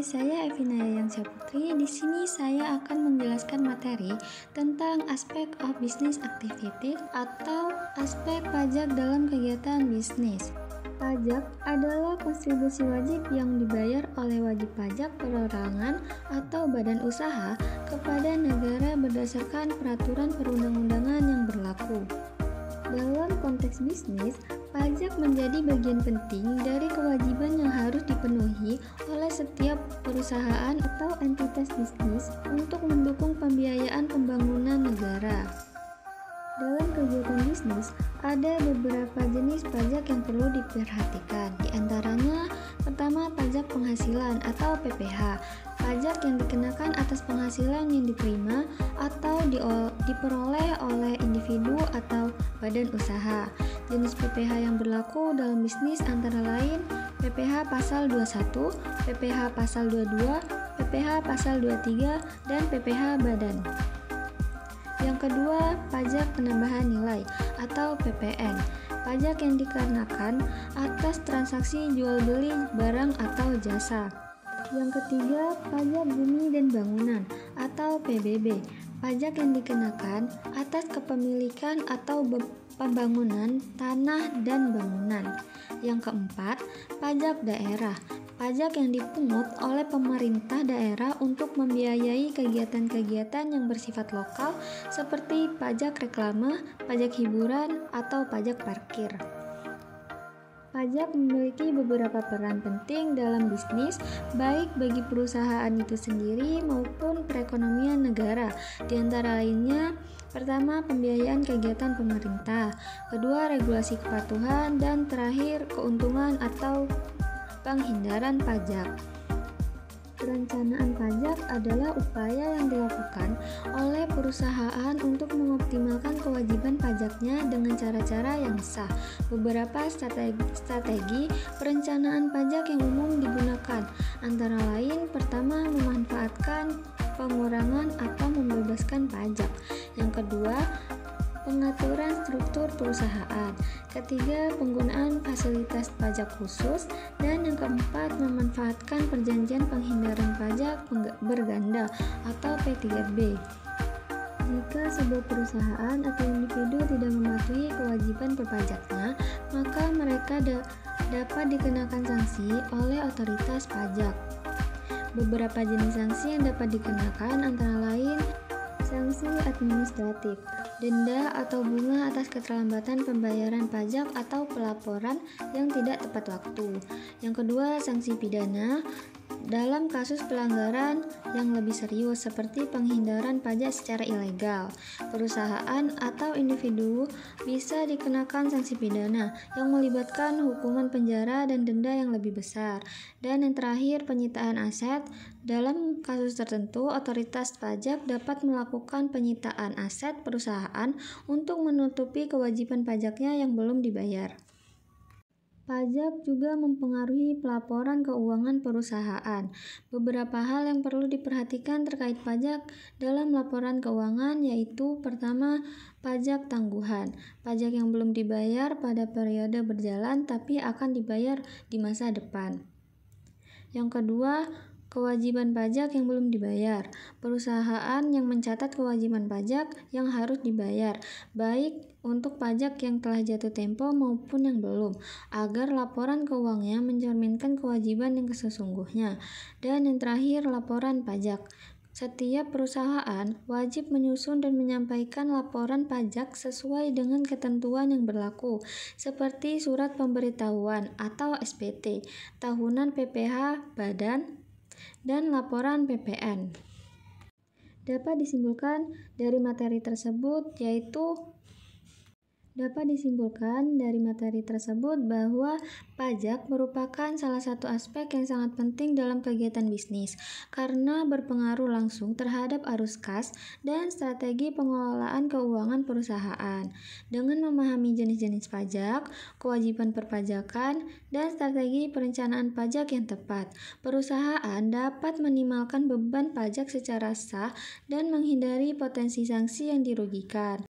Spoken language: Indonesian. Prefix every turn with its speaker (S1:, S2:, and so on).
S1: saya Evina Yayansyah Putri. Di sini saya akan menjelaskan materi tentang aspek of business activity atau aspek pajak dalam kegiatan bisnis. Pajak adalah kontribusi wajib yang dibayar oleh wajib pajak perorangan atau badan usaha kepada negara berdasarkan peraturan perundang-undangan yang berlaku. Dalam konteks bisnis, pajak menjadi bagian penting dari kewajiban yang harus dipenuhi oleh setiap perusahaan atau entitas bisnis untuk mendukung pembiayaan pembangunan negara. Dalam kegiatan bisnis, ada beberapa jenis pajak yang perlu diperhatikan. Di antaranya, pertama, pajak penghasilan atau PPh. Pajak yang dikenakan atas penghasilan yang diterima atau diperoleh oleh individu atau badan usaha. Jenis PPh yang berlaku dalam bisnis antara lain PPh pasal 21, PPh pasal 22, PPh pasal 23, dan PPh badan. Yang kedua, pajak penambahan nilai atau PPN. Pajak yang dikenakan atas transaksi jual beli barang atau jasa. Yang ketiga, pajak bumi dan bangunan atau PBB. Pajak yang dikenakan atas kepemilikan atau pembangunan tanah dan bangunan. Yang keempat, pajak daerah. Pajak yang dipungut oleh pemerintah daerah untuk membiayai kegiatan-kegiatan yang bersifat lokal seperti pajak reklame, pajak hiburan, atau pajak parkir. Pajak memiliki beberapa peran penting dalam bisnis, baik bagi perusahaan itu sendiri maupun perekonomian negara. Di antara lainnya, pertama, pembiayaan kegiatan pemerintah, kedua, regulasi kepatuhan, dan terakhir, keuntungan atau penghindaran pajak. Perencanaan pajak adalah upaya yang dilakukan oleh perusahaan untuk mengoptimalkan kewajiban pajaknya dengan cara-cara yang sah. Beberapa strategi perencanaan pajak yang umum digunakan antara lain, pertama, memanfaatkan pengurangan atau membebaskan pajak. Yang kedua, pengaturan struktur perusahaan. Ketiga, penggunaan fasilitas pajak khusus. Dan yang keempat, memanfaatkan perjanjian penghindaran pajak berganda atau P3B. Jika sebuah perusahaan atau individu tidak mematuhi kewajiban perpajaknya, maka mereka dapat dikenakan sanksi oleh otoritas pajak. Beberapa jenis sanksi yang dapat dikenakan antara lain sanksi administratif, denda atau bunga atas keterlambatan pembayaran pajak atau pelaporan yang tidak tepat waktu. Yang kedua, sanksi pidana dalam kasus pelanggaran yang lebih serius seperti penghindaran pajak secara ilegal. Perusahaan atau individu bisa dikenakan sanksi pidana yang melibatkan hukuman penjara dan denda yang lebih besar. Dan yang terakhir, penyitaan aset. Dalam kasus tertentu, otoritas pajak dapat melakukan penyitaan aset perusahaan untuk menutupi kewajiban pajaknya yang belum dibayar. Pajak juga mempengaruhi pelaporan keuangan perusahaan. Beberapa hal yang perlu diperhatikan terkait pajak dalam laporan keuangan yaitu, pertama, pajak tangguhan. Pajak yang belum dibayar pada periode berjalan tapi akan dibayar di masa depan. Yang kedua, kewajiban pajak yang belum dibayar. Perusahaan yang mencatat kewajiban pajak yang harus dibayar, baik untuk pajak yang telah jatuh tempo maupun yang belum, agar laporan keuangannya mencerminkan kewajiban yang sesungguhnya. Dan yang terakhir, laporan pajak. Setiap perusahaan wajib menyusun dan menyampaikan laporan pajak sesuai dengan ketentuan yang berlaku, seperti surat pemberitahuan atau SPT, tahunan PPh badan, dan laporan PPN. Dapat disimpulkan dari materi tersebut bahwa pajak merupakan salah satu aspek yang sangat penting dalam kegiatan bisnis karena berpengaruh langsung terhadap arus kas dan strategi pengelolaan keuangan perusahaan. Dengan memahami jenis-jenis pajak, kewajiban perpajakan, dan strategi perencanaan pajak yang tepat, perusahaan dapat meminimalkan beban pajak secara sah dan menghindari potensi sanksi yang dirugikan.